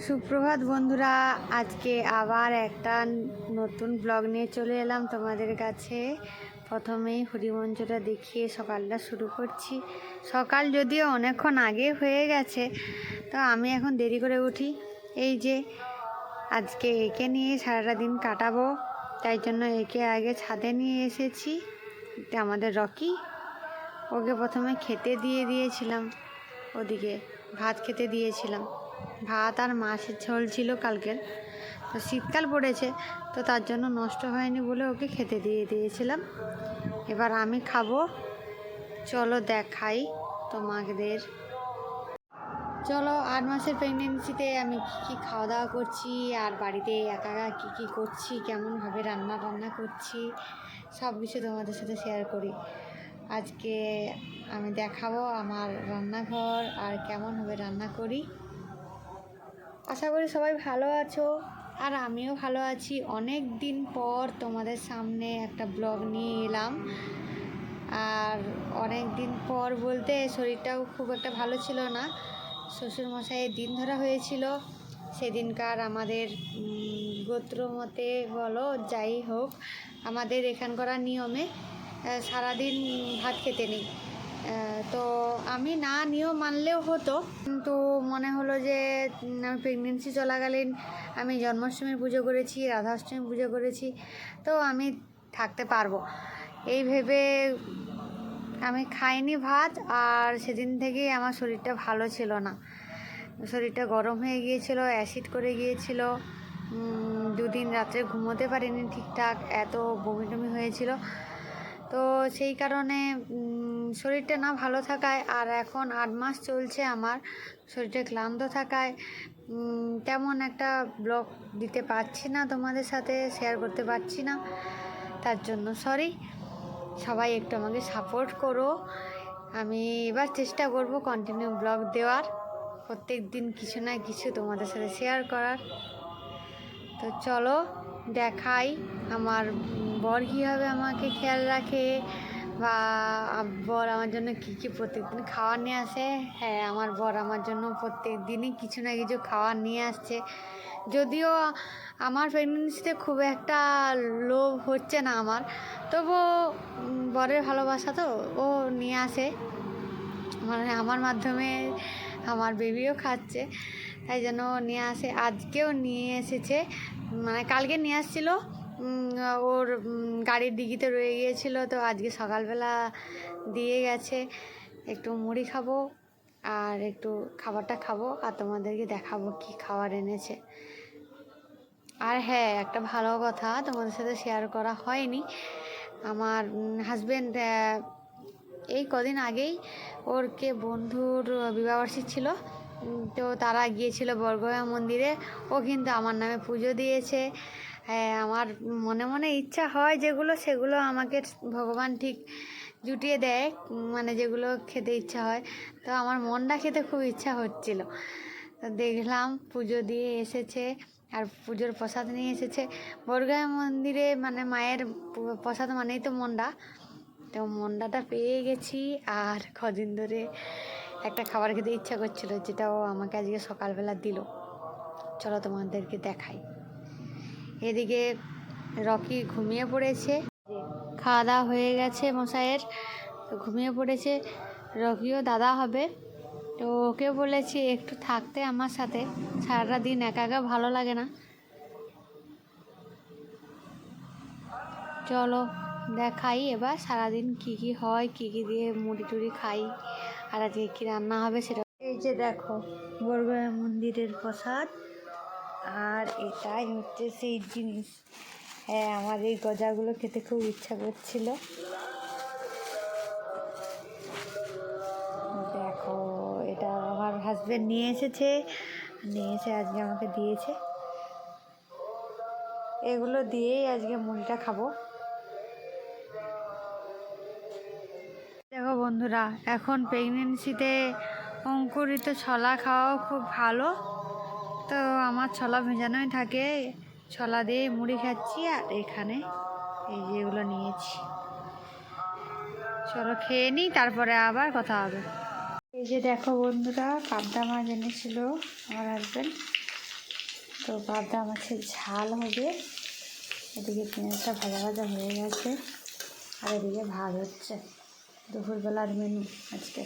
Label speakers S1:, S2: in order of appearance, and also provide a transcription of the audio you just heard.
S1: সুপ্রভাত বন্ধুরা, আজকে আবার একটা নতুন ব্লগ নিয়ে চলে এলাম তোমাদের কাছে। প্রথমেই হরিমঞ্চটা দেখিয়ে সকালটা শুরু করছি। সকাল যদিও অনেকক্ষণ আগে হয়ে গেছে, তো আমি এখন দেরি করে উঠি। এই যে আজকে একে নিয়ে সারাটা দিন কাটাবো, তাই জন্য একে আগে ছাদে নিয়ে এসেছি। এটা আমাদের রকি, ওকে প্রথমে খেতে দিয়েছিলাম, ওদিকে ভাত খেতে দিয়েছিলাম। ভাত আর মাছের ঝোল ছিল কালকের, তো শীতকাল পড়েছে, তো তার জন্য নষ্ট হয়নি বলে ওকে খেতে দিয়েছিলাম। এবার আমি খাবো। চলো দেখাই তোমাদের। চলো, 8 মাসের প্রেগনেন্সিতে আমি কী খাওয়া দাওয়া করছি, আর বাড়িতে একা একা কী করছি, কেমনভাবে রান্না করছি, সব কিছু তোমাদের সাথে শেয়ার করি। আজকে আমি দেখাবো আমার রান্নাঘর আর কেমনভাবে রান্না করি। আশা করি সবাই ভালো আছো, আর আমিও ভালো আছি। অনেক দিন পর তোমাদের সামনে একটা ব্লগ নিয়ে এলাম। আর অনেক দিন পর বলতে শরীরটাও খুব একটা ভালো ছিল না, শ্বশুরমশাইয়ের দিন ধরা হয়েছিল। সেদিনকার আমাদের গোত্র মতে বলো, যাই হোক, আমাদের এখানকার নিয়মে সারাদিন ভাত খেতে নেই। তো আমি না নিয়ম মানলেও হতো, কিন্তু মনে হলো যে আমি প্রেগনেন্সি চলাকালীন আমি জন্মাষ্টমীর পুজো করেছি, রাধাষ্টমী পুজো করেছি, তো আমি থাকতে পারবো এই ভেবে আমি খাইনি ভাত। আর সেদিন থেকেই আমার শরীরটা ভালো ছিল না, শরীরটা গরম হয়ে গিয়েছিল, অ্যাসিড করে গিয়েছিল। 2 দিন রাত্রে ঘুমোতে পারিনি ঠিকঠাক, এত বমি টমি হয়েছিল। তো সেই কারণে শরীরটা না ভালো থাকায়, আর এখন 8 মাস চলছে আমার, শরীরটা ক্লান্ত থাকায় তেমন একটা ব্লগ দিতে পারছি না, তোমাদের সাথে শেয়ার করতে পারছি না। তার জন্য সরি, সবাই একটু আমাকে সাপোর্ট করো। আমি এবার চেষ্টা করব কন্টিনিউ ব্লগ দেওয়ার, প্রত্যেক দিন কিছু না কিছু তোমাদের সাথে শেয়ার করার। তো চলো দেখাই আমার বর কীভাবে আমাকে খেয়াল রাখে, বা বর আমার জন্য কী প্রত্যেকদিন খাবার নিয়ে আসে। হ্যাঁ, আমার বর আমার জন্য প্রত্যেক দিনই কিছু না কিছু খাবার নিয়ে আসছে। যদিও আমার প্রেগনেন্সিতে খুব একটা লোভ হচ্ছে না আমার, তবুও বরের ভালোবাসা তো, ও নিয়ে আসে, মানে আমার মাধ্যমে আমার বেবিও খাচ্ছে, তাই জন্য নিয়ে আসে। আজকেও নিয়ে এসেছে, মানে কালকে নিয়ে আসছিলো, ওর গাড়ির ডিকিতে রয়ে গিয়েছিল, তো আজকে সকালবেলা দিয়ে গেছে। একটু মুড়ি খাবো আর একটু খাবারটা খাবো, আর তোমাদেরকে দেখাবো কি খাবার এনেছে। আর হ্যাঁ, একটা ভালো কথা তোমাদের সাথে শেয়ার করা হয়নি, আমার হাজব্যান্ড এই কদিন আগেই ওর বন্ধুর বিবাহবার্ষিকী ছিল, তো তারা গিয়েছিল বর্গয়া মন্দিরে। ও কিন্তু আমার নামে পুজো দিয়েছে। আমার মনে মনে ইচ্ছা হয় যেগুলো, সেগুলো আমাকে ভগবান ঠিক জুটিয়ে দেয়, মানে যেগুলো খেতে ইচ্ছা হয়। তো আমার মনটা খেতে খুব ইচ্ছা হচ্ছিল, তো দেখলাম পুজো দিয়ে এসেছে, আর পুজোর প্রসাদ নিয়ে এসেছে। বর্গয়া মন্দিরে মানে মায়ের প্রসাদ মানেই তো মন্ডা, তো মন্ডাটা পেয়ে গেছি। আর কদিন ধরে একটা খাবার খেতে ইচ্ছা করছিল, যেটাও আমাকে আজকে সকালবেলা দিল। চলো তোমাদেরকে দেখাই। এদিকে রকি ঘুমিয়ে পড়েছে, খাওয়া দাওয়া হয়ে গেছে মশাইয়ের, তো ঘুমিয়ে পড়েছে। রকিও দাদা হবে, তো ওকে বলেছি একটু থাকতে আমার সাথে, সারাটা দিন একা একা ভালো লাগে না। চলো দেখাই এবার সারাদিন কি হয়, কি দিয়ে মুড়ি টুড়ি খাই, আর আজকে কী রান্না হবে সেটা। এই যে দেখো, বর্গয়া মন্দিরের প্রসাদ, আর এটাই হচ্ছে সেই জিনিস। হ্যাঁ, আমার এই গজাগুলো খেতে খুব ইচ্ছা করছিল। দেখো, এটা আমার হাজব্যান্ড নিয়ে এসে আজকে আমাকে দিয়েছে। এগুলো দিয়েই আজকে মুড়িটা খাবো। দেখো বন্ধুরা, এখন প্রেগনেন্সিতে অঙ্কুরিত ছোলা খাওয়াও খুব ভালো, তো আমার ছোলা ভেজানোই থাকে, ছোলা দিয়ে মুড়ি খাচ্ছি। আর এখানে এই যেগুলো নিয়েছি, চলো খেয়ে নিই, তারপরে আবার কথা হবে। এই যে দেখো বন্ধুরা, পাবদা মাছ এনেছিল আমার হাজব্যান্ড, তো পাবদা মাছের ঝাল হবে, এদিকে পেঁয়াজটা ভাজা ভাজা হয়ে গেছে, আর এদিকে ভাত হচ্ছে। দুপুরবেলার মেনু আজকে।